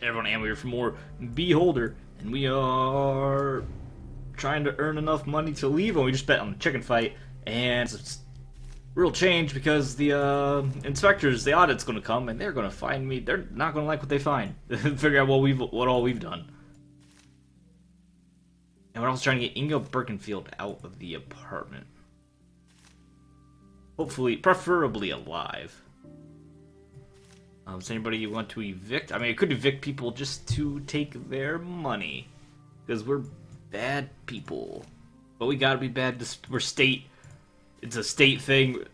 everyone, and we're for more Beholder, and we are trying to earn enough money to leave, and we just bet on the chicken fight, and it's real change because the inspectors, the audit's going to come, and they're going to find me. They're not going to like what they find. Figure out what all we've done. And we're also trying to get Inga Birkenfield out of the apartment. Hopefully, preferably alive. Does anybody you want to evict? I mean, I could evict people just to take their money. Because we're bad people. But we gotta be bad. We're state. It's a state thing.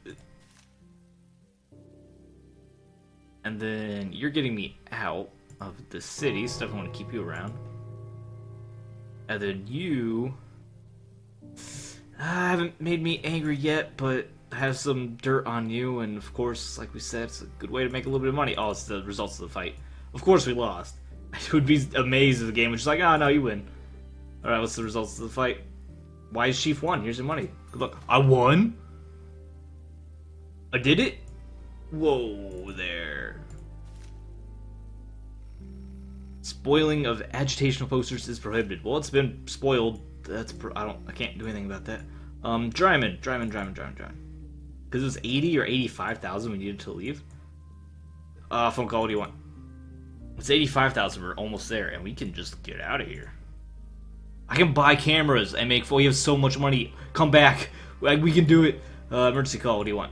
And then you're getting me out of the city, so I definitely want to keep you around. And then you haven't made me angry yet, but have some dirt on you, and of course, like we said, it's a good way to make a little bit of money. Oh, it's the results of the fight. Of course we lost. I would be amazed if the game was just like, oh no, you win. Alright, what's the results of the fight? Why is Chief won? Here's your money. Good luck. I won? I did it? Whoa there. Spoiling of agitational posters is prohibited. Well, it's been spoiled. That's I can't do anything about that. Dryman. Because it was 80 or 85,000 we needed to leave. Phone call, what do you want? It's 85,000, we're almost there, and we can just get out of here. I can buy cameras and make, we have so much money. Come back, we can do it. Emergency call, what do you want?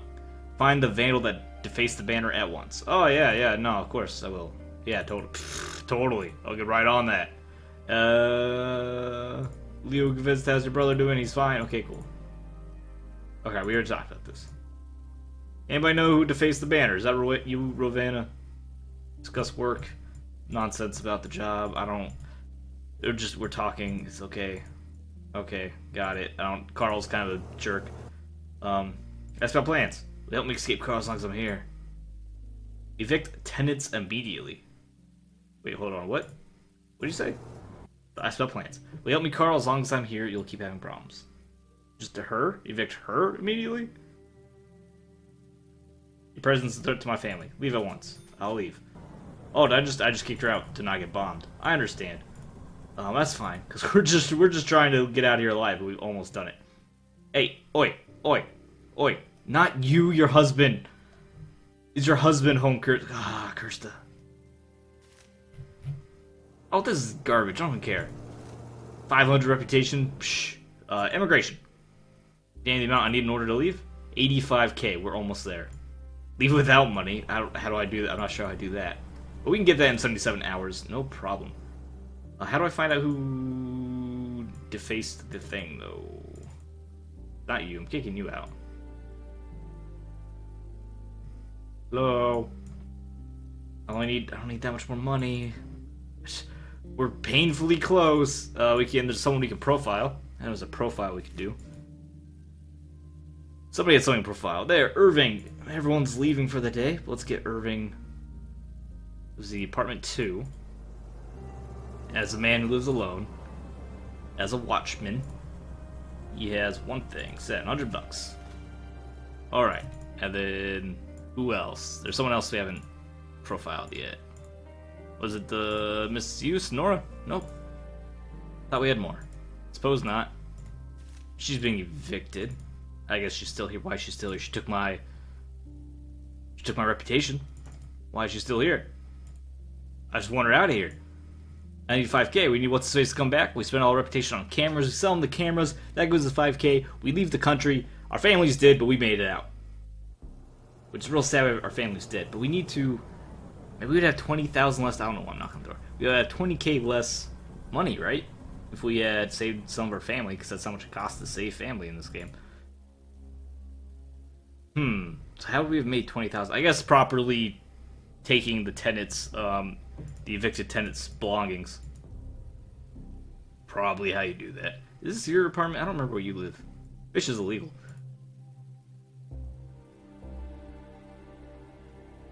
Find the vandal that defaced the banner at once. Oh, yeah, no, of course, I will. Yeah, totally. I'll get right on that. Leo convinced, how's your brother doing? He's fine. Okay, cool. Okay, we already talked about this. Anybody know who defaced the banner? Is that you, Rovana? Discuss work. Nonsense about the job. I don't... we're talking. It's okay. Okay, got it. Carl's kind of a jerk. That's about plans. Help me escape Carl as long as I'm here. Evict tenants immediately. Wait, hold on. What? What did you say? I spell plans. Will you help me, Carl? As long as I'm here, you'll keep having problems. Just to her? Evict her immediately? Your presence is a threat to my family. Leave at once. I'll leave. Oh, I just kicked her out to not get bombed. I understand. That's fine, because we're just trying to get out of here alive, but we've almost done it. Hey, oi. Not you, your husband. Is your husband home, Kirsta? Oh, this is garbage. I don't even care. 500 reputation. Psh. Immigration. Damn, the amount I need in order to leave? 85k. We're almost there. Leave without money. How do I do that? I'm not sure how I do that. But we can get that in 77 hours. No problem. How do I find out who defaced the thing, though? Not you. I'm kicking you out. Hello? I don't need that much more money. We're painfully close. There's someone we can profile. That was a profile we could do. Somebody had something profile. There, Irving. Everyone's leaving for the day. Let's get Irving. It was the apartment 2. As a man who lives alone. As a watchman. He has one thing. Set $100. Alright. And then who else? There's someone else we haven't profiled yet. Was it the Miss Use? Nora? Nope. Thought we had more. Suppose not. She's being evicted. I guess she's still here. Why is she still here? She took my reputation. Why is she still here? I just want her out of here. 95k. We need what's the space to come back. We spend all our reputation on cameras. We sell them the cameras. That goes to 5k. We leave the country. Our families did, but we made it out. Which is real sad our families did. But we need to... Maybe we'd have 20,000 less. I don't know why I'm knocking on the door. We would have 20k less money, right? If we had saved some of our family, because that's how much it costs to save family in this game. So how would we have made 20,000? I guess properly taking the tenants, the evicted tenants' belongings. Probably how you do that. Is this your apartment? I don't remember where you live. Fish is illegal.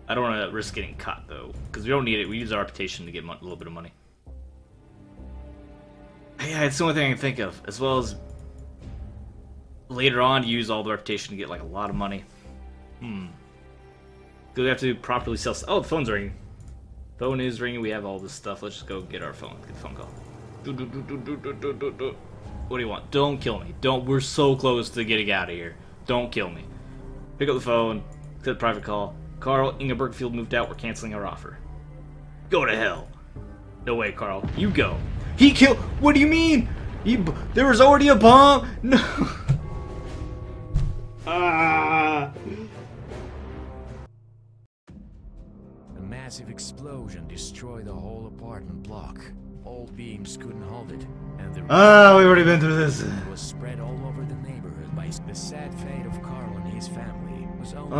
I don't want to risk getting caught, though, because we don't need it. We use our reputation to get a little bit of money. Yeah, it's the only thing I can think of, as well as later on use all the reputation to get like a lot of money. Do we have to properly sell? Oh, the phone's ringing. Phone is ringing. We have all this stuff. Let's just go get our phone. Get a phone call. What do you want? Don't kill me. Don't. We're so close to getting out of here. Don't kill me. Pick up the phone. Click private call. Carl, Inga Bergfield moved out. We're canceling our offer. Go to hell. No way, Carl. You go. He killed. What do you mean? There was already a bomb. No. Ah. A massive explosion destroyed the whole apartment block. All beams couldn't hold it, and the we've already been through this. Was spread all over the neighborhood by the sad fate of Carl and his family was only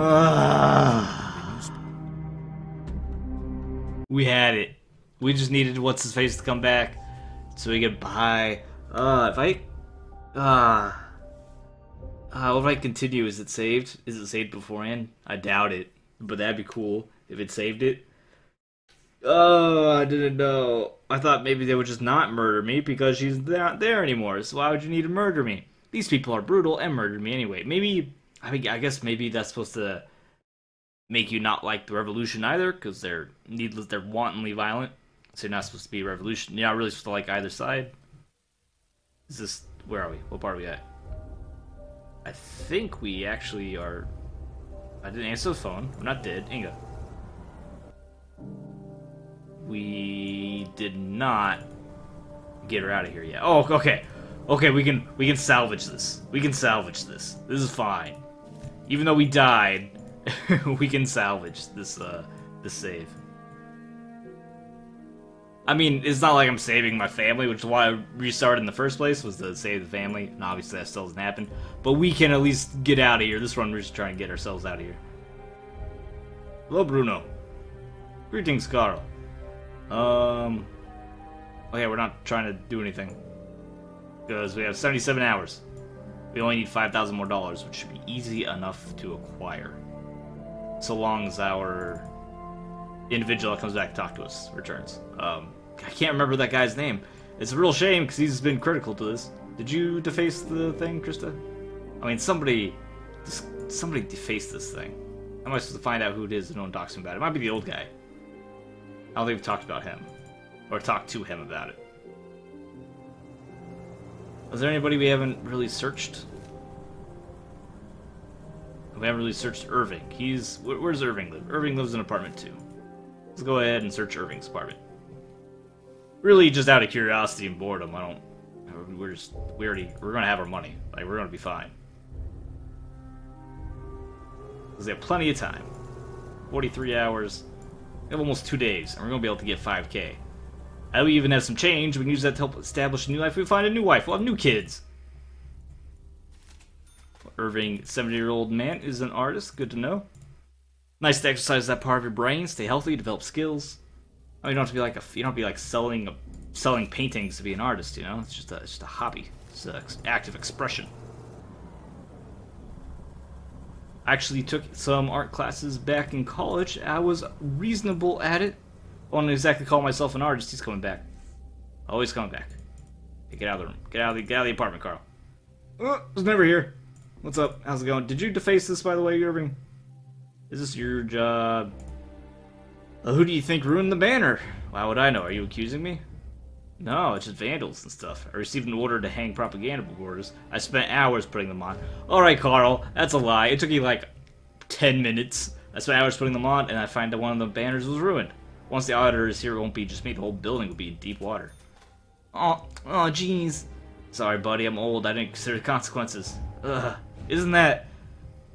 We had it. We just needed what's his face to come back so we could buy. What if I continue? Is it saved? Is it saved beforehand? I doubt it, but that'd be cool if it saved it. Oh, I didn't know. I thought maybe they would just not murder me because she's not there anymore. So why would you need to murder me? These people are brutal and murdered me anyway. Maybe, I guess maybe that's supposed to make you not like the revolution either, because they're needless, they're wantonly violent. So you're not supposed to be a revolution. You're not really supposed to like either side. Is this, where are we? What part are we at? I think we actually are. I didn't answer the phone. We're not dead. Inga. We did not get her out of here yet. Oh, okay. Okay, we can salvage this. We can salvage this. This is fine. Even though we died, we can salvage this this save. I mean, it's not like I'm saving my family, which is why I restarted in the first place, was to save the family, and obviously that still doesn't happen. But we can at least get out of here. This run, we're just trying to get ourselves out of here. Hello, Bruno. Greetings, Carl. Okay, we're not trying to do anything. Because we have 77 hours. We only need $5,000 more, which should be easy enough to acquire. So long as our individual that comes back to talk to us returns. I can't remember that guy's name. It's a real shame because he's been critical to this. Did you deface the thing, Krista? I mean, somebody defaced this thing. How am I supposed to find out who it is and no one talks to him about it? It might be the old guy. I don't think we've talked about him. Or talked to him about it. Is there anybody we haven't really searched? We haven't really searched Irving. Where's Irving live? Irving lives in apartment 2. Let's go ahead and search Irving's apartment. Really, just out of curiosity and boredom. We're gonna have our money. Like, we're gonna be fine. Because we have plenty of time. 43 hours. We have almost 2 days, and we're gonna be able to get 5K. We even have some change. We can use that to help establish a new life. We find a new wife. We'll have new kids. Irving, 70-year-old man, is an artist. Good to know. Nice to exercise that part of your brain. Stay healthy. Develop skills. I mean, you don't have to be like selling paintings to be an artist. You know, it's just a hobby. It's an active expression. I actually took some art classes back in college. I was reasonable at it. I wouldn't exactly call myself an artist. He's coming back. Always coming back. Hey, get out of the room. Get out of the apartment, Carl. Oh, was never here. What's up? How's it going? Did you deface this, by the way, Irving? Is this your job? Well, who do you think ruined the banner? Why would I know? Are you accusing me? No, it's just vandals and stuff. I received an order to hang propaganda borders. I spent hours putting them on. Alright, Carl. That's a lie. It took you like 10 minutes. I spent hours putting them on, and I find that one of the banners was ruined. Once the auditor is here, it won't be just me. The whole building will be in deep water. Oh, jeez. Sorry, buddy. I'm old. I didn't consider the consequences. Ugh.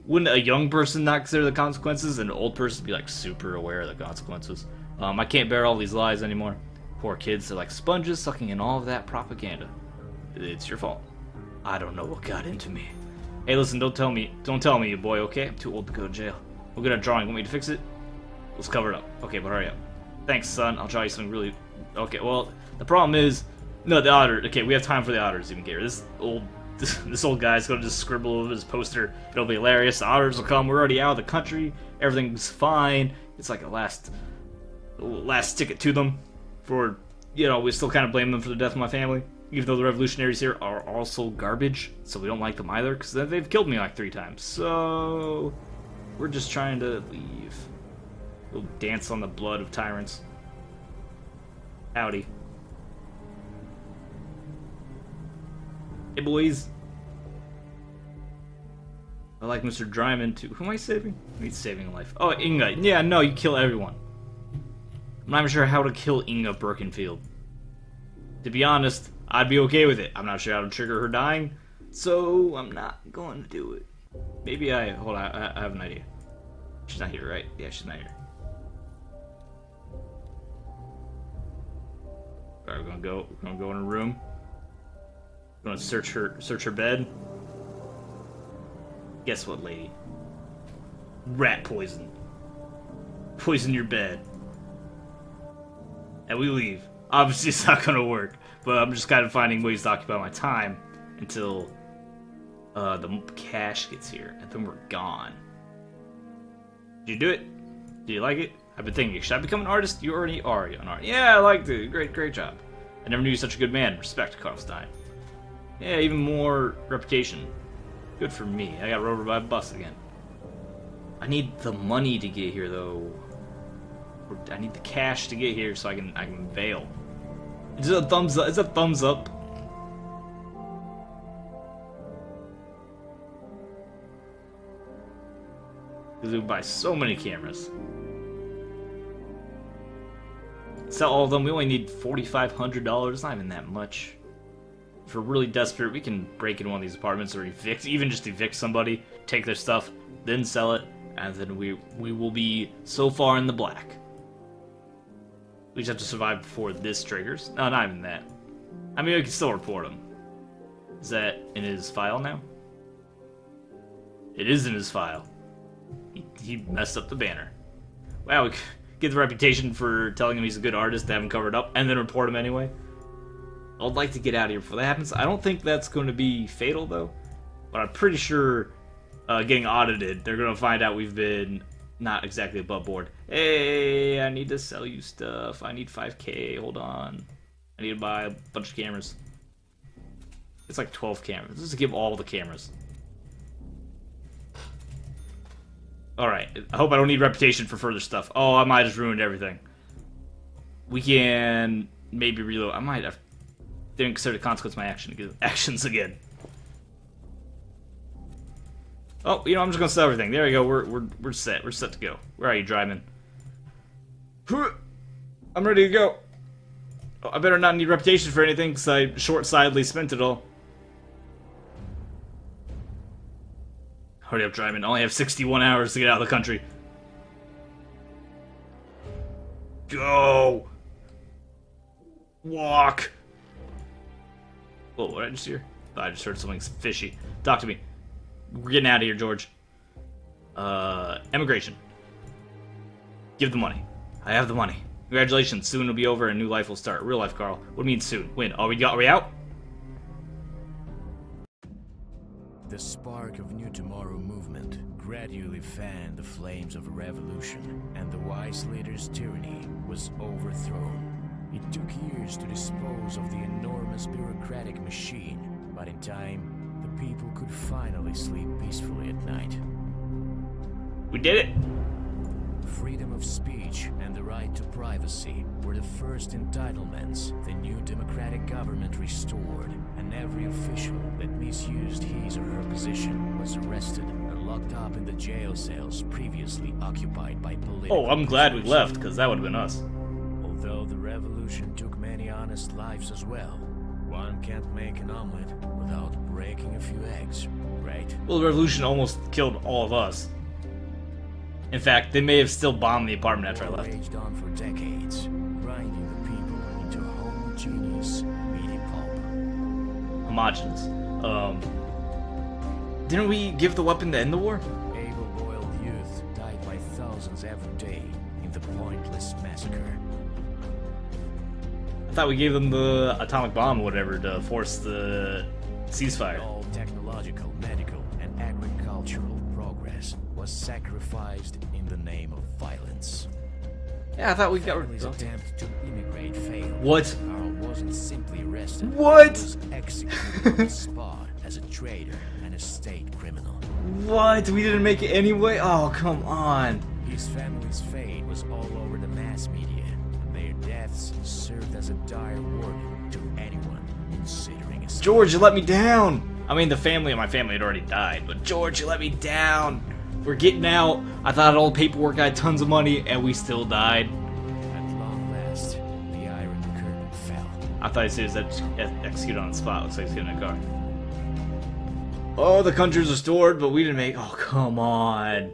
Wouldn't a young person not consider the consequences, and an old person be like super aware of the consequences? I can't bear all these lies anymore. Poor kids are like sponges sucking in all of that propaganda. It's your fault. I don't know what got into me. Hey, listen, don't tell me, you boy, okay? I'm too old to go to jail. We're good at drawing. Want me to fix it? Let's cover it up. Okay, but hurry up. Thanks, son. I'll draw you something really... Okay, well, the problem is... No, the auditor... Okay, we have time for the auditors to even get here. This old guy's gonna just scribble over his poster. It'll be hilarious. The auditors will come. We're already out of the country. Everything's fine. It's like a last ticket to them. For, you know, we still kind of blame them for the death of my family. Even though the revolutionaries here are also garbage. So we don't like them either. Because they've killed me like 3 times. So... We're just trying to leave. We'll dance on the blood of tyrants. Howdy. Hey, boys. I like Mr. Dryman, too. Who am I saving? He's saving a life. Oh, Inga. Yeah, no, you kill everyone. I'm not even sure how to kill Inga Birkenfield. To be honest, I'd be okay with it. I'm not sure how to trigger her dying, so I'm not going to do it. Maybe hold on, I have an idea. She's not here, right? Yeah, she's not here. Alright, we're gonna go in her room. We're gonna search her bed. Guess what, lady? Rat poison. Poison your bed. And we leave. Obviously it's not gonna work, but I'm just kind of finding ways to occupy my time until the cash gets here, and then we're gone. Did you do it? Do you like it? I've been thinking, should I become an artist? You already are an artist. Yeah, I liked it. Great job. I never knew you were such a good man. Respect, Karlstein. Yeah, even more reputation. Good for me. I got run over by a bus again. I need the money to get here, though. I need the cash to get here so I can bail. Is it a thumbs up? Is it a thumbs up? Because we buy so many cameras. Sell all of them. We only need $4,500. Not even that much. If we're really desperate, we can break into one of these apartments or evict, even just evict somebody, take their stuff, then sell it, and then we will be so far in the black. We just have to survive before this triggers. No, not even that. I mean, we can still report him. Is that in his file now? It is in his file. He messed up the banner. Wow, we get the reputation for telling him he's a good artist to have him covered up, and then report him anyway. I'd like to get out of here before that happens. I don't think that's going to be fatal, though. But I'm pretty sure getting audited, they're going to find out we've been not exactly above board. Hey, I need to sell you stuff. I need 5K. Hold on. I need to buy a bunch of cameras. It's like 12 cameras. Let's just give all the cameras. Alright. I hope I don't need reputation for further stuff. Oh, I might have just ruined everything. We can maybe reload. I might have... Didn't consider the consequence of my actions again. Oh, you know, I'm just gonna sell everything. There we go. We're set. We're set to go. Where are you, Dryman? I'm ready to go. Oh, I better not need reputation for anything, because I short-sightedly spent it all. Hurry up, Dryman. I only have 61 hours to get out of the country. Go! Walk! Whoa, what did I just hear? I just heard something fishy. Talk to me. We're getting out of here, George. Emigration. Give the money. I have the money. Congratulations, soon it'll be over and a new life will start. Real life, Carl. What do you mean soon? When? Are we out? The spark of New Tomorrow movement gradually fanned the flames of a revolution, and the wise leader's tyranny was overthrown. It took years to dispose of the enormous bureaucratic machine, but in time, the people could finally sleep peacefully at night. We did it! Freedom of speech and the right to privacy were the first entitlements the new democratic government restored, and every official that misused his or her position was arrested and locked up in the jail cells previously occupied by political Oh, I'm glad we left, because that would have been us. Although the revolution took many honest lives as well, one can't make an omelet without breaking a few eggs, right? Well, the revolution almost killed all of us. In fact, they may have still bombed the apartment after I left. Raged on for decades, grinding the people into a homogeneous media pulp. Homogeneous. Didn't we give the weapon to end the war? Able-boiled youth died by thousands every day in the pointless massacre. I thought we gave them the atomic bomb or whatever to force the ceasefire. All technological, medical, and agricultural progress was sacrificed in the name of violence. Yeah, I thought we got rid His of attempt to immigrate failed. What? Carl wasn't simply arrested. What? He was executed on the spot as a traitor and a state criminal. What? We didn't make it anyway? Oh, come on. His family's fate was all over the mass media, and their death deaths served as a dire warning to anyone considering escape. George, you let me down! I mean, the family of my family had already died, but George, you let me down! We're getting out. I thought all the paperwork, I had tons of money, and we still died. At long last, the Iron Curtain fell. I thought he was executed on the spot. Looks like he's getting in a car. Oh, the country's restored, but we didn't make... Oh, come on.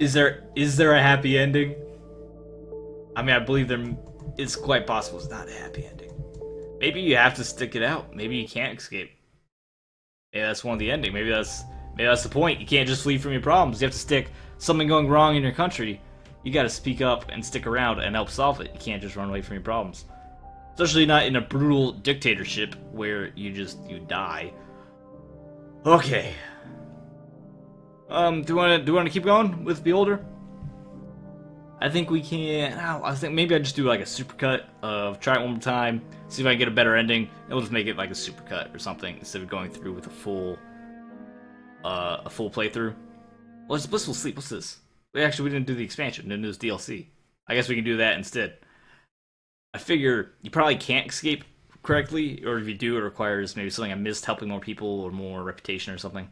Is there a happy ending? I mean, I believe it's quite possible it's not a happy ending. Maybe you have to stick it out. Maybe you can't escape. Maybe that's one of the ending. Maybe that's the point. You can't just flee from your problems. You have to stick something going wrong in your country. You got to speak up and stick around and help solve it. You can't just run away from your problems. Especially not in a brutal dictatorship where you die. Okay. Do you want to keep going with Beholder? I think we can. I think maybe I just do like a supercut of try it one more time, see if I can get a better ending, and we'll just make it like a supercut or something instead of going through with a full playthrough. What's Blissful Sleep? What's this? We didn't do the expansion. Didn't do this DLC. I guess we can do that instead. I figure you probably can't escape correctly, or if you do, it requires maybe something I missed, helping more people or more reputation or something.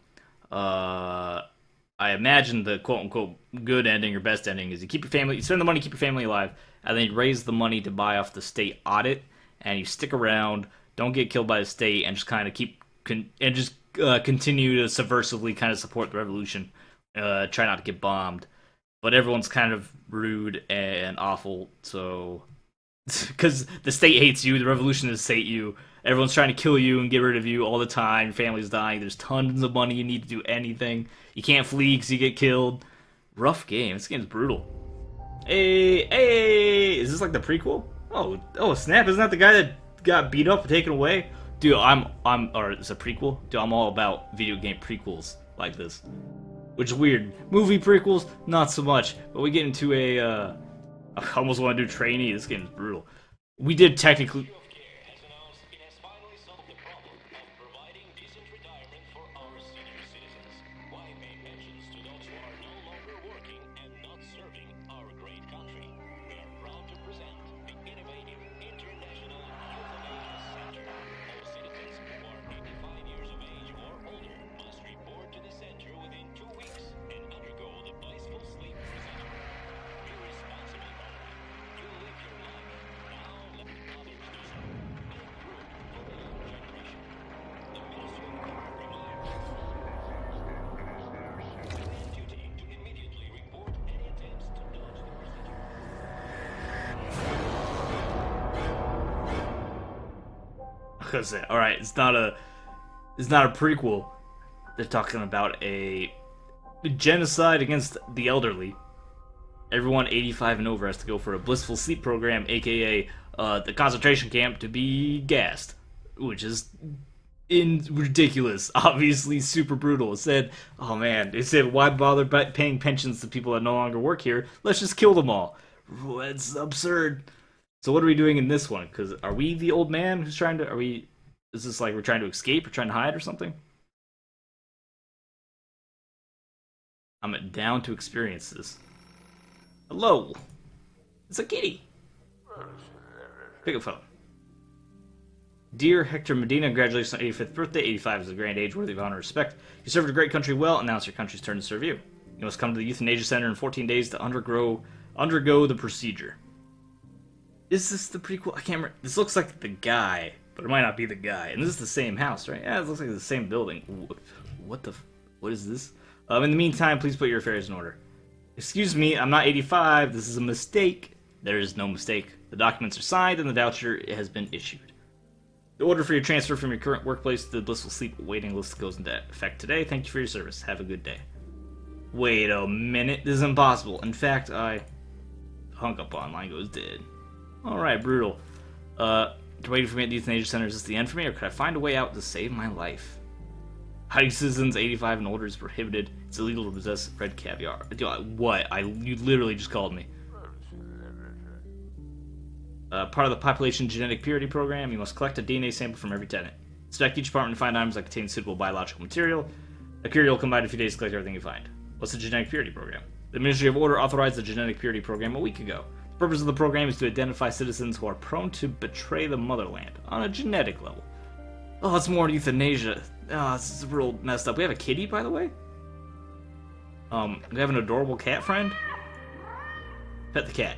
I imagine the quote-unquote good ending or best ending is you spend the money, keep your family alive, and then you raise the money to buy off the state audit, and you stick around, don't get killed by the state, and just kind of continue to subversively kind of support the revolution. Try not to get bombed. But everyone's kind of rude and awful, so... Because the state hates you, the revolutionists hate you, everyone's trying to kill you and get rid of you all the time, your family's dying, there's tons of money, you need to do anything, you can't flee because you get killed. Rough game, this game's brutal. Hey, is this like the prequel? Oh snap, isn't that the guy that got beat up and taken away? Dude, or it's a prequel? Dude, I'm all about video game prequels like this. Which is weird. Movie prequels, not so much, but we get into I almost want to do trainee. This game is brutal. We did technically... Alright, it's not a prequel. They're talking about a genocide against the elderly. Everyone 85 and over has to go for a blissful sleep program, aka the concentration camp, to be gassed, which is ridiculous. Obviously, super brutal. It said, oh man, it said, why bother paying pensions to people that no longer work here? Let's just kill them all. It's absurd. So what are we doing in this one? Because are we the old man who's trying to... Is this like we're trying to escape or trying to hide or something? I'm down to experience this. Hello. It's a kitty. Pick up phone. Dear Hector Medina, congratulations on your 85th birthday. 85 is a grand age worthy of honor and respect. You served a great country well, and now it's your country's turn to serve you. You must come to the Euthanasia Center in 14 days to undergo the procedure. Is this the prequel? I can't remember. This looks like the guy, but it might not be the guy. And this is the same house, right? Yeah, it looks like the same building. What is this? In the meantime, please put your affairs in order. Excuse me, I'm not 85. This is a mistake. There is no mistake. The documents are signed and the voucher has been issued. The order for your transfer from your current workplace to the Blissful Sleep waiting list goes into effect today. Thank you for your service. Have a good day. Wait a minute. This is impossible. In fact, I hung up on. Line goes dead. Alright, brutal. Waiting for me at the Euthanasia Center. Is this the end for me, or could I find a way out to save my life? Hiding citizens 85 and older is prohibited. It's illegal to possess red caviar. What? You literally just called me. Part of the Population Genetic Purity Program, you must collect a DNA sample from every tenant. Inspect each apartment to find items that contain suitable biological material. A courier will come by in a few days to collect everything you find. What's the Genetic Purity Program? The Ministry of Order authorized the Genetic Purity Program a week ago. The purpose of the program is to identify citizens who are prone to betray the motherland on a genetic level. Oh, it's more euthanasia. Oh, this is real messed up. We have a kitty, by the way? We have an adorable cat friend? Pet the cat.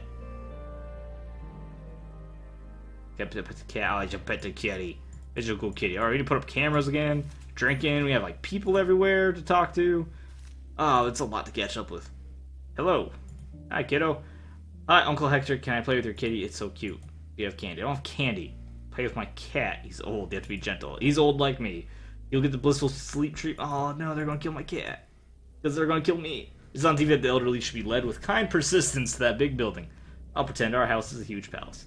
Pet the cat. I like to pet the kitty. It's a cool kitty. Alright, we need to put up cameras again. Drinking. We have, like, people everywhere to talk to. Oh, it's a lot to catch up with. Hello. Hi, kiddo. Hi, Uncle Hector. Can I play with your kitty? It's so cute. You have candy. I don't have candy. Play with my cat. He's old. You have to be gentle. He's old like me. You'll get the blissful sleep treatment. Oh, no, they're going to kill my cat. Because they're going to kill me. It's on TV that the elderly should be led with kind persistence to that big building. I'll pretend our house is a huge palace.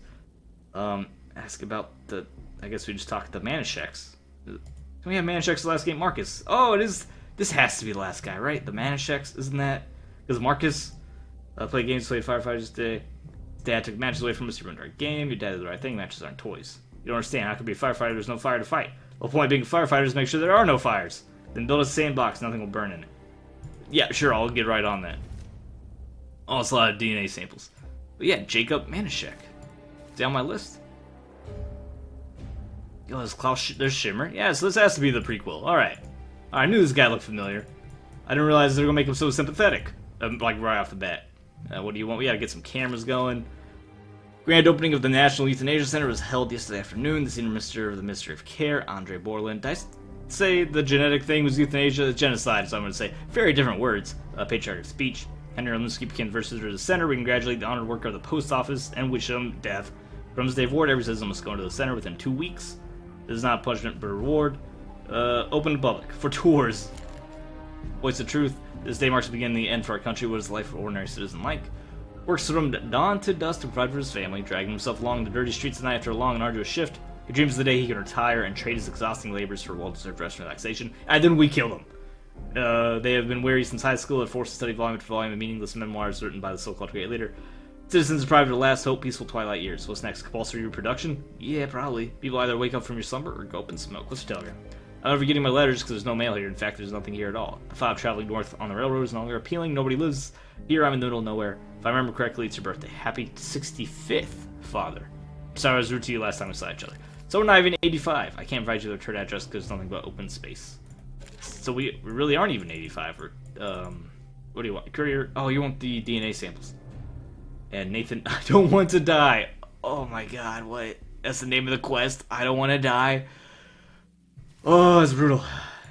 Ask about the... I guess we just talked to Manischeks. Can we have Manischeks the last game? Marcus. Oh, it is... This has to be the last guy, right? The Manischeks, isn't that... Because Marcus played games, played firefighters today. His dad took matches away from us to run our game. Your dad did the right thing. Matches aren't toys. You don't understand. How could be a firefighter? There's no fire to fight. The whole point of being a firefighter is to make sure there are no fires. Then build a sandbox. Nothing will burn in it. Yeah, sure. I'll get right on that. Oh, it's a lot of DNA samples. But yeah, Jacob Manischek. Is he on my list? Yo, there's Klaus. There's Shimmer. Yeah, so this has to be the prequel. All right. I knew this guy looked familiar. I didn't realize they were gonna make him so sympathetic, like right off the bat. What do you want? We gotta get some cameras going. Grand opening of the National Euthanasia Center was held yesterday afternoon. The senior minister of the Ministry of Care, Andre Borland. Did I say the genetic thing was euthanasia? It's genocide, so I'm gonna say very different words. Patriotic speech. Henry Linsky became the first visitor to the center. We congratulate the honored worker of the post office and wish him death. From his day forward, every citizen must go into the center within 2 weeks. This is not a punishment but a reward. Open to public for tours. Voice of truth. This day marks the beginning and the end for our country. What is the life of an ordinary citizen like? Works from dawn to dusk to provide for his family, dragging himself along the dirty streets at night after a long and arduous shift. He dreams of the day he can retire and trade his exhausting labors for well-deserved rest and relaxation. And then we killed him. They have been weary since high school, and forced to study volume after volume of meaningless memoirs written by the so-called great leader. Citizens deprived of the last hope, peaceful twilight years. What's next? Compulsory reproduction? Yeah, probably. People either wake up from your slumber or go up and smoke. What's your telegram? I'm never getting my letters because there's no mail here. In fact, there's nothing here at all. The thought of traveling north on the railroad is no longer appealing. Nobody lives here. I'm in the middle of nowhere. If I remember correctly, it's your birthday. Happy 65th, father. Sorry I was rude to you last time we saw each other. So we're not even 85. I can't provide you the return address because there's nothing but open space. So we really aren't even 85. Or, what do you want? Courier? Oh, you want the DNA samples. And Nathan, I don't want to die. Oh my god, what? That's the name of the quest. I don't want to die. Oh, it's brutal.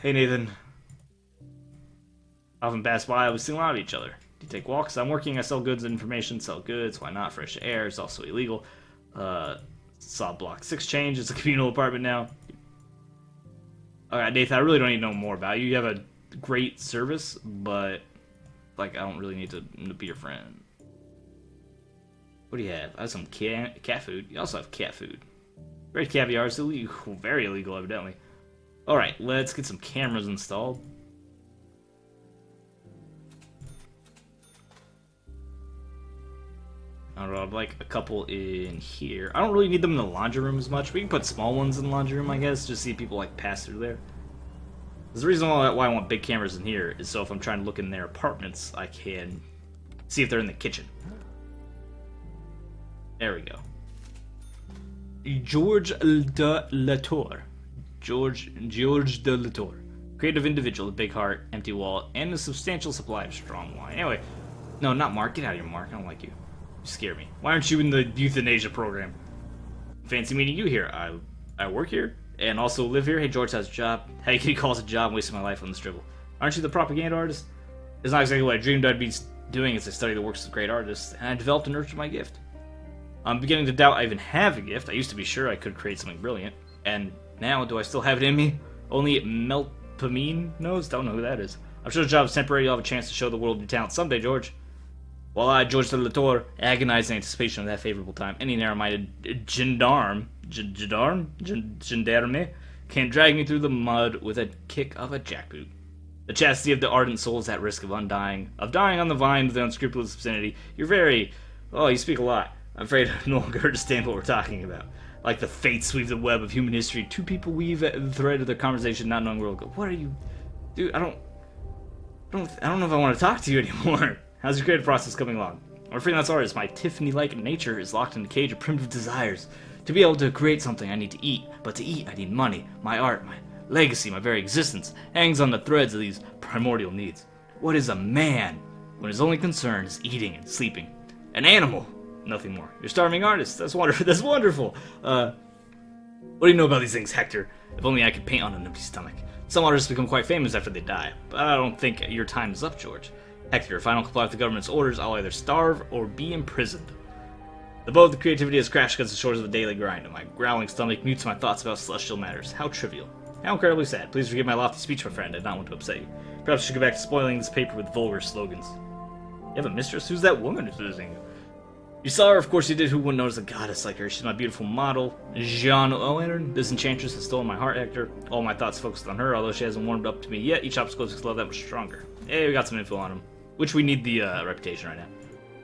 Hey, Nathan. Often pass by, we sing loud at each other. Do you take walks? I'm working, I sell goods and information. Sell goods, why not? Fresh air, it's also illegal. Saw block 6 change, it's a communal apartment now. Alright, Nathan, I really don't need to know more about you. You have a great service, but, like, I don't really need to be your friend. What do you have? I have some cat food. You also have cat food. Red caviar is illegal. Very illegal, evidently. Alright, let's get some cameras installed. I don't know, I'd like a couple in here. I don't really need them in the laundry room as much. We can put small ones in the laundry room, I guess, just see people like pass through there. The reason why I want big cameras in here is so if I'm trying to look in their apartments, I can see if they're in the kitchen. There we go. George de Latour. George de Latour. Creative individual, a big heart, empty wallet, and a substantial supply of strong wine. Anyway, no, not Mark. Get out of here, Mark. I don't like you. You scare me. Why aren't you in the euthanasia program? Fancy meeting you here. I work here and also live here. Hey, George has a job. Hey, can you call us a job? I'm wasting my life on this dribble. Aren't you the propaganda artist? It's not exactly what I dreamed I'd be doing as I study the works of great artists, and I developed and nurtured my gift. I'm beginning to doubt I even have a gift. I used to be sure I could create something brilliant. And now, do I still have it in me? Only Melpomene knows? Don't know who that is. I'm sure the job is temporary. You'll have a chance to show the world your talent someday, George. While I, George de Latour, agonize in anticipation of that favorable time, any narrow-minded gendarme can't drag me through the mud with a kick of a jackboot. The chastity of the ardent soul is at risk of dying on the vine with the unscrupulous obscenity. You're very... Oh, you speak a lot. I'm afraid I no longer understand what we're talking about. Like the fates weave the web of human history, two people weave the thread of their conversation, not knowing where we'll go. What are you... Dude, I don't know if I want to talk to you anymore. How's your creative process coming along? I'm a freelance artist. My Tiffany-like nature is locked in a cage of primitive desires. To be able to create something, I need to eat. But to eat, I need money. My art, my legacy, my very existence hangs on the threads of these primordial needs. What is a man when his only concern is eating and sleeping? An animal, nothing more. You're a starving artist. That's wonderful. That's wonderful. What do you know about these things, Hector? If only I could paint on an empty stomach. Some artists become quite famous after they die, but I don't think your time is up, George. Hector, if I don't comply with the government's orders, I'll either starve or be imprisoned. The boat of the creativity has crashed against the shores of a daily grind, and my growling stomach mutes my thoughts about celestial matters. How trivial. How incredibly sad. Please forgive my lofty speech, my friend. I did not want to upset you. Perhaps you should go back to spoiling this paper with vulgar slogans. You have a mistress? Who's that woman who's visiting you? You saw her, of course you did. Who wouldn't notice a goddess like her? She's my beautiful model. Jean Owen, this enchantress has stolen my heart, Hector. All my thoughts focused on her, although she hasn't warmed up to me yet. Each obstacle makes love that much stronger. Hey, we got some info on him. Which we need the reputation right now.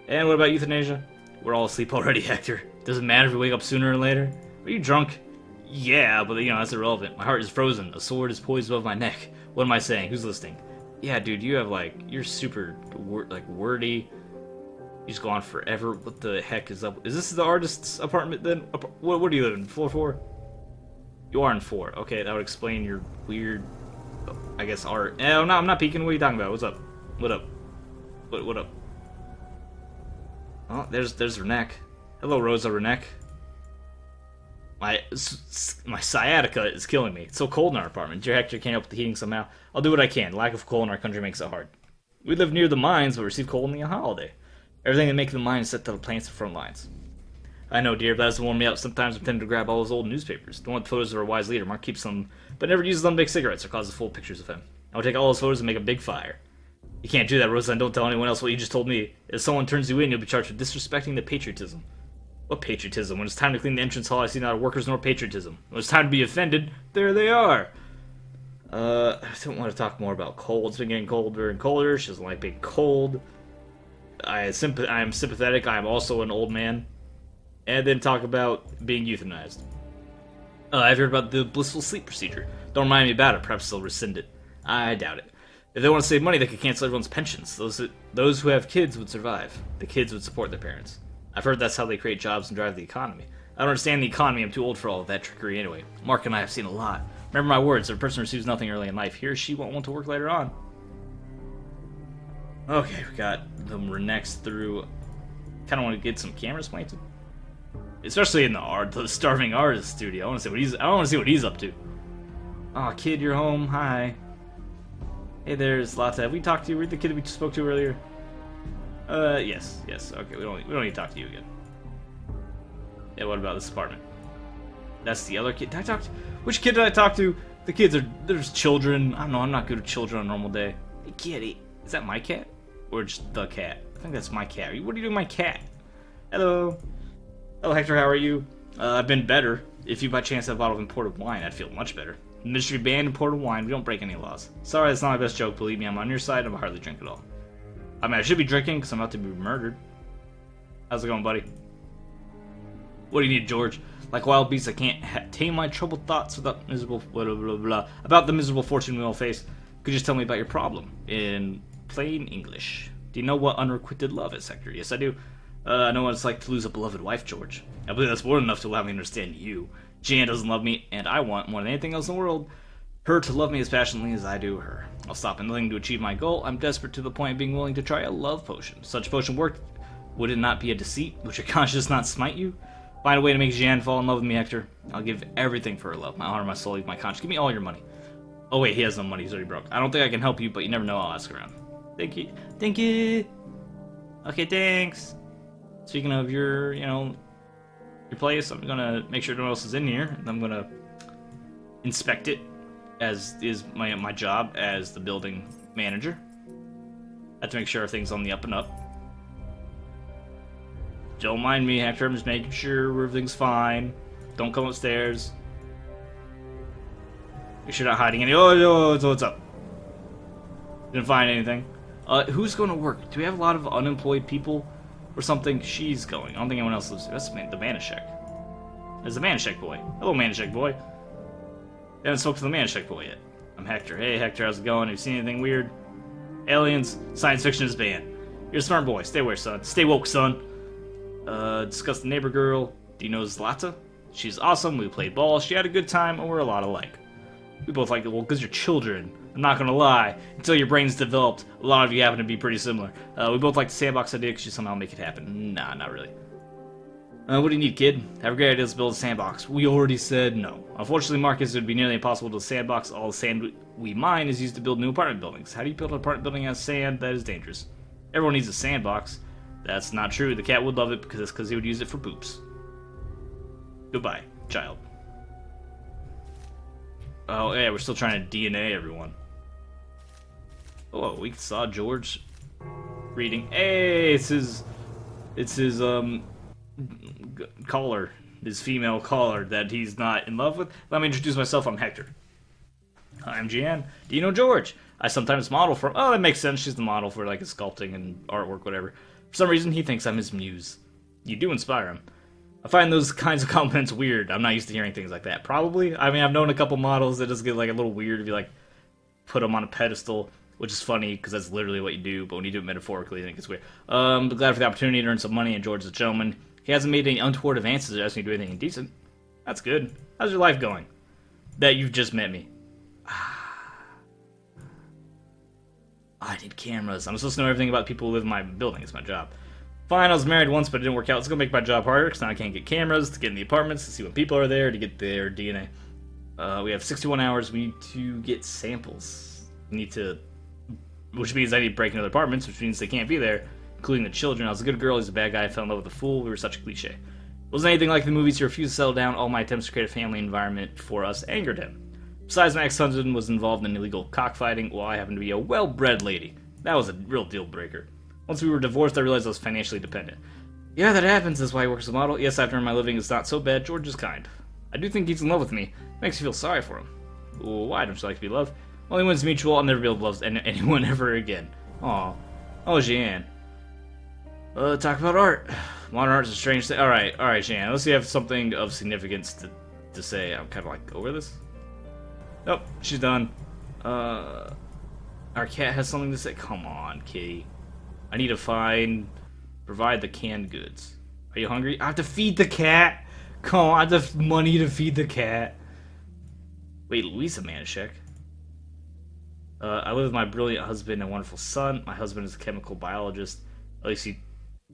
And what about euthanasia? We're all asleep already, Hector. Doesn't matter if we wake up sooner or later. Are you drunk? Yeah, but you know, that's irrelevant. My heart is frozen. A sword is poised above my neck. What am I saying? Who's listening? Yeah, dude, you have you're super wordy. You just go on forever. What the heck is up? Is this the artist's apartment then? What do you live in? Floor 4? You are in 4. Okay, that would explain your weird, I guess, art. No, I'm not peeking. What are you talking about? What's up? What up? What up? Oh, there's Renek. Hello, Rosa Renek. My sciatica is killing me. It's so cold in our apartment. Dear Hector, can't help the heating somehow. I'll do what I can. Lack of coal in our country makes it hard. We live near the mines, but receive coal only a holiday. Everything that makes the mines set to the plants and front lines. I know, dear, but that doesn't warm me up. Sometimes I tend to grab all those old newspapers. Don't want photos of our wise leader. Mark keeps them, but never uses them to make cigarettes or causes full pictures of him. I'll take all those photos and make a big fire. You can't do that, Rosa, and don't tell anyone else what you just told me. If someone turns you in, you'll be charged with disrespecting the patriotism. What patriotism? When it's time to clean the entrance hall, I see neither workers nor patriotism. When it's time to be offended, there they are. I don't want to talk more about cold. It's been getting colder and colder. She doesn't like being cold. I am sympathetic. I am also an old man. And then talk about being euthanized. I've heard about the blissful sleep procedure. Don't remind me about it. Perhaps they'll rescind it. I doubt it. If they want to save money, they could cancel everyone's pensions. Those who have kids would survive. The kids would support their parents. I've heard that's how they create jobs and drive the economy. I don't understand the economy. I'm too old for all of that trickery anyway. Mark and I have seen a lot. Remember my words. If a person receives nothing early in life, he or she won't want to work later on. Okay, we got the Reneks through. Kind of want to get some cameras planted. Especially in the starving artist studio. I want to see what he's up to. Aw, kid, you're home. Hi. Hey, there's Lata. Have we talked to you? Were you the kid we spoke to earlier? Yes. Okay, we don't need to talk to you again. Yeah, what about this apartment? That's the other kid. Did I talk to... Which kid did I talk to? The kids are... There's children. I don't know, I'm not good with children on a normal day. Hey, kitty. Is that my cat? Or just the cat? I think that's my cat. What are you doing with my cat? Hello. Hello, Hector, how are you? I've been better. If you by chance have a bottle of imported wine, I'd feel much better. Ministry banned imported wine. We don't break any laws. Sorry, that's not my best joke. Believe me, I'm on your side. I hardly drink at all. I mean, I should be drinking because I'm about to be murdered. How's it going, buddy? What do you need, George? Like wild beasts, I can't tame my troubled thoughts without miserable blah, blah, blah, blah. About the miserable fortune we all face. Could you just tell me about your problem in plain English? Do you know what unrequited love is, Hector? Yes, I do. I know what it's like to lose a beloved wife, George. I believe that's more than enough to allow me to understand you. Jan doesn't love me, and I want, more than anything else in the world, her to love me as passionately as I do her. I'll stop anything to achieve my goal. I'm desperate to the point of being willing to try a love potion. If such potion worked, would it not be a deceit? Would your conscience not smite you? Find a way to make Jeanne fall in love with me, Hector. I'll give everything for her love. My honor, my soul, even my conscience. Give me all your money. Oh wait, he has no money. He's already broke. I don't think I can help you, but you never know. I'll ask around. Thank you. Thank you. Okay, thanks. Speaking of your place, I'm gonna make sure no one else is in here, and I'm gonna inspect it, as is my job as the building manager. I have to make sure everything's on the up and up. Don't mind me, Hector. I'm just making sure everything's fine. Don't come upstairs. Make sure you're not hiding any. Oh, what's up? Didn't find anything. Who's going to work? Do we have a lot of unemployed people or something? She's going. I don't think anyone else lives here. That's the Manischek. There's the Manischek boy. Hello, Manischek boy. I haven't spoken to the Manischek boy yet. I'm Hector. Hey, Hector, how's it going? Have you seen anything weird? Aliens. Science fiction is banned. You're a smart boy. Stay aware, son. Stay woke, son. Discuss the neighbor girl. Do you know Zlata? She's awesome. We played ball. She had a good time, and we're a lot alike. We both like it. Well, because you're children. I'm not gonna lie. Until your brain's developed, a lot of you happen to be pretty similar. We both like the sandbox idea because you somehow make it happen. Nah, not really. What do you need, kid? Have a great idea to build a sandbox. We already said no. Unfortunately, Marcus, it would be nearly impossible to sandbox. All the sand we mine is used to build new apartment buildings. How do you build an apartment building out of sand? That is dangerous. Everyone needs a sandbox. That's not true. The cat would love it because he would use it for poops. Goodbye, child. Oh, yeah, we're still trying to DNA everyone. Oh, we saw George reading. Hey, it's his caller, his female caller that he's not in love with. Let me introduce myself. I'm Hector. I'm Jan. Do you know George? I sometimes model for. Oh, that makes sense. She's the model for like his sculpting and artwork, whatever. For some reason, he thinks I'm his muse. You do inspire him. I find those kinds of compliments weird. I'm not used to hearing things like that. Probably. I mean, I've known a couple models that just get like a little weird if you like put them on a pedestal, which is funny because that's literally what you do. But when you do it metaphorically, I think it's weird. But glad for the opportunity to earn some money. And George is a gentleman. He hasn't made any untoward advances or asked me to do anything indecent. That's good. How's your life going? That you've just met me. I need cameras. I'm supposed to know everything about people who live in my building. It's my job. Fine, I was married once, but it didn't work out. It's gonna make my job harder because now I can't get cameras to get in the apartments to see when people are there to get their DNA. We have 61 hours. We need to get samples. We need to, which means I need to break into other apartments, which means they can't be there, including the children. I was a good girl. He's a bad guy. I fell in love with a fool. We were such a cliche. Wasn't anything like the movies. He refused to settle down. All my attempts to create a family environment for us angered him. Besides, my ex-husband was involved in illegal cockfighting while I happened to be a well-bred lady. That was a real deal breaker. Once we were divorced, I realized I was financially dependent. Yeah, that happens. That's why he works as a model. Yes, I've earned my living. It's not so bad. George is kind. I do think he's in love with me. Makes me feel sorry for him. Well, why don't you like to be loved? Only when it's mutual, I'll never be able to love anyone ever again. Aw. Oh, Jan. Talk about art. Modern art is a strange thing. Alright, Jan. Let's see if you have something of significance to say. I'm kind of like over this. Nope, she's done. Our cat has something to say. Come on, kitty. I need to provide the canned goods. Are you hungry? I have to feed the cat. Come on, I have money to feed the cat. Wait, Louisa Manischek. I live with my brilliant husband and wonderful son. My husband is a chemical biologist. At least he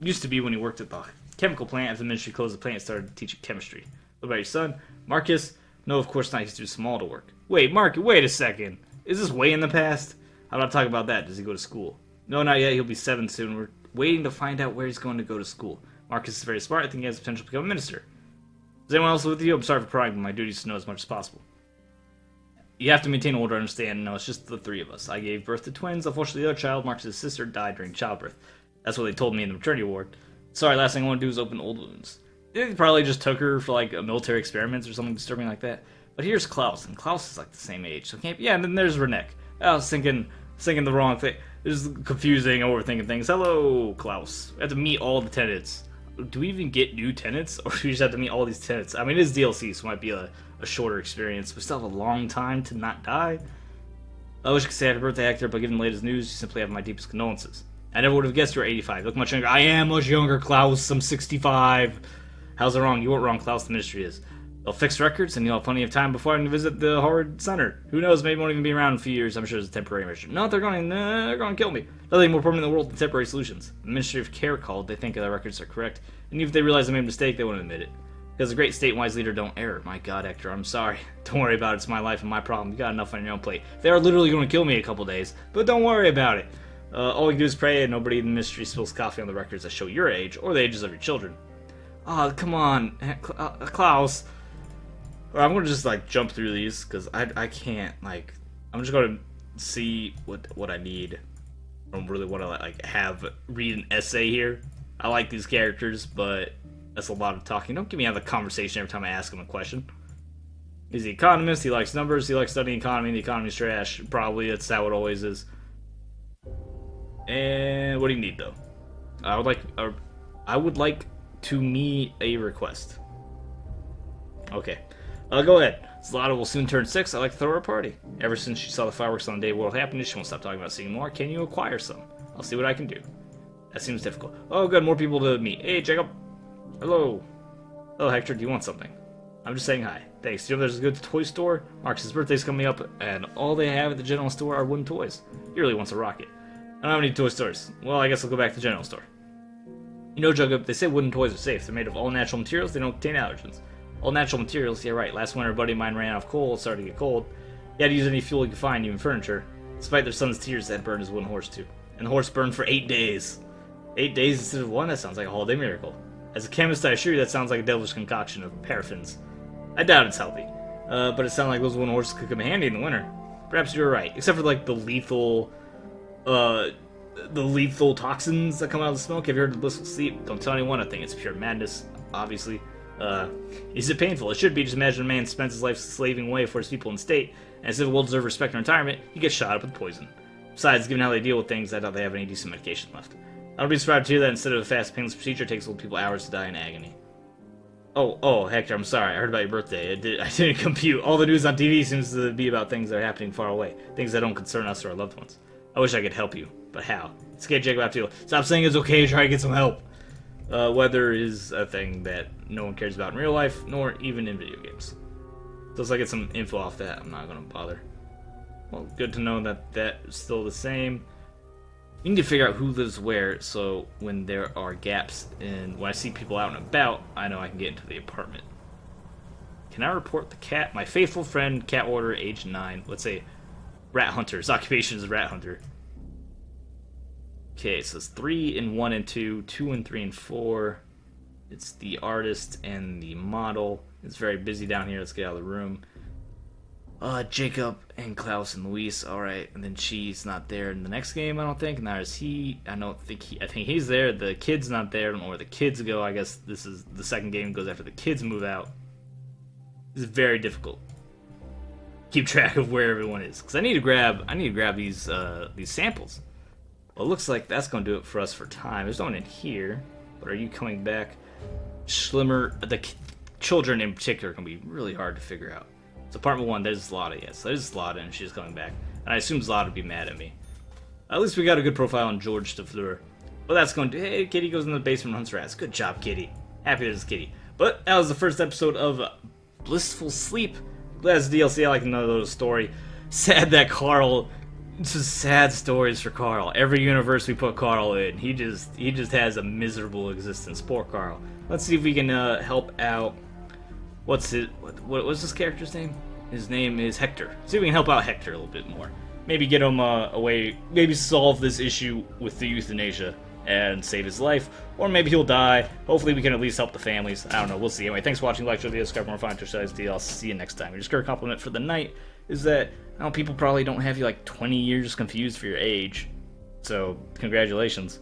used to be when he worked at the chemical plant. As the ministry closed the plant and started teaching chemistry. What about your son? Marcus? No, of course not. He's too small to work. Wait, Mark, wait a second. Is this way in the past? I'm not talking about that. Does he go to school? No, not yet. He'll be 7 soon. We're waiting to find out where he's going to go to school. Marcus is very smart. I think he has potential to become a minister. Is anyone else with you? I'm sorry for prying, but my duty is to know as much as possible. You have to maintain order, understand. No, it's just the 3 of us. I gave birth to twins. Unfortunately, the other child, Marcus' sister, died during childbirth. That's what they told me in the maternity ward. Sorry, last thing I want to do is open old wounds. They probably just took her for like a military experiments or something disturbing like that. But here's Klaus, and Klaus is like the same age, so can't. Yeah, and then there's Renek. I was thinking the wrong thing. This is confusing, overthinking things. Hello, Klaus. We have to meet all the tenants. Do we even get new tenants, or do we just have to meet all these tenants? I mean, it is DLC, so it might be a shorter experience. We still have a long time to not die. I wish I could say happy birthday, Hector, but given the latest news, you simply have my deepest condolences. I never would have guessed you were 85. You look much younger. I am much younger, Klaus. I'm 65. How's it wrong? You weren't wrong, Klaus. The ministry is. They'll fix records, and you'll have plenty of time before I can visit the Howard Center. Who knows? Maybe won't even be around in a few years. I'm sure it's a temporary measure. No, they're going to kill me. Nothing more permanent in the world than temporary solutions. The Ministry of Care called. They think their records are correct, and even if they realize they made a mistake, they won't admit it. Because a great state and wise leader don't err. My God, Hector, I'm sorry. Don't worry about it. It's my life and my problem. You got enough on your own plate. They are literally going to kill me in a couple days, but don't worry about it. All we can do is pray, and nobody in the ministry spills coffee on the records that show your age or the ages of your children. Oh, come on, Klaus. I'm gonna just like jump through these because I can't like. I'm just gonna see what I need. I don't really want to like read an essay here. I like these characters, but that's a lot of talking. Don't give me out of the conversation every time I ask him a question. He's the economist. He likes numbers. He likes studying economy. The economy's trash. Probably that's how it always is. And what do you need though? I would like to meet a request. Okay. Go ahead. Zlata will soon turn 6. I like to throw her a party. Ever since she saw the fireworks on the day of World Happiness, she won't stop talking about seeing more. Can you acquire some? I'll see what I can do. That seems difficult. Oh, good, more people to meet. Hey, Jacob. Hello. Hello, Hector. Do you want something? I'm just saying hi. Thanks. You know there's a good toy store? Marcus' birthday's coming up, and all they have at the general store are wooden toys. He really wants a rocket. I don't have any toy stores. Well, I guess I'll go back to the general store. You know, Jacob, they say wooden toys are safe. They're made of all natural materials. They don't contain allergens. All natural materials? Yeah, right. Last winter, a buddy of mine ran out of coal. It started to get cold. He had to use any fuel he could find, even furniture. Despite their son's tears, that burned his wooden horse, too. And the horse burned for 8 days. 8 days instead of 1? That sounds like a holiday miracle. As a chemist, I assure you that sounds like a devilish concoction of paraffins. I doubt it's healthy. But it sounds like those wooden horses could come in handy in the winter. Perhaps you're right. Except for, like, the lethal toxins that come out of the smoke. Have you heard of blissful sleep? Don't tell anyone. I think it's pure madness, obviously. Is it painful? It should be. Just imagine a man spends his life slaving away for his people in state, and as if well-deserved respect and retirement, he gets shot up with poison. Besides, given how they deal with things, I doubt they have any decent medication left. I don't be surprised to hear that instead of a fast, painless procedure, it takes old people hours to die in agony. Oh, Hector, I'm sorry. I heard about your birthday. I didn't compute. All the news on TV seems to be about things that are happening far away, things that don't concern us or our loved ones. I wish I could help you, but how? Scared Jacob out to stop saying it's okay to try to get some help. Weather is a thing that no one cares about in real life, nor even in video games. So as I get some info off that, I'm not going to bother. Well, good to know that that's still the same. You need to figure out who lives where, so when there are gaps and when I see people out and about, I know I can get into the apartment. Can I report the cat? My faithful friend, cat warder, age 9. Let's say rat hunter. His occupation is rat hunter. Okay, so it's 3 and 1 and 2, 2 and 3 and 4. It's the artist and the model. It's very busy down here. Let's get out of the room. Jacob and Klaus and Luis. Alright, and then she's not there in the next game, I don't think. Neither is he. I think he's there. The kid's not there. I don't know where the kids go. I guess this is the second game goes after the kids move out. This is very difficult. Keep track of where everyone is. Because I need to grab these samples. Well, it looks like that's going to do it for us for time. There's no one in here. But are you coming back? Schlimmer, the children in particular, are going to be really hard to figure out. So apartment 1, there's Zlata, yes. There's Zlata, and she's coming back. And I assume Zlata would be mad at me. At least we got a good profile on George DeFleur. Well, that's going to... Hey, Kitty goes in the basement and hunts rats. Good job, Kitty. Happy there's Kitty. But that was the first episode of Blissful Sleep. Glad it's DLC. I like to know the story. Sad that Carl... It's just sad stories for Carl. Every universe we put Carl in, he just has a miserable existence. Poor Carl. Let's see if we can help out... What's this character's name? His name is Hector. See if we can help out Hector a little bit more. Maybe get him away. Maybe solve this issue with the euthanasia and save his life. Or maybe he'll die. Hopefully we can at least help the families. I don't know. We'll see. Anyway, thanks for watching. Like, share the video, subscribe for more fun exercise. I'll see you next time. Your skirt compliment for the night is that people probably don't have you like 20 years confused for your age. So, congratulations.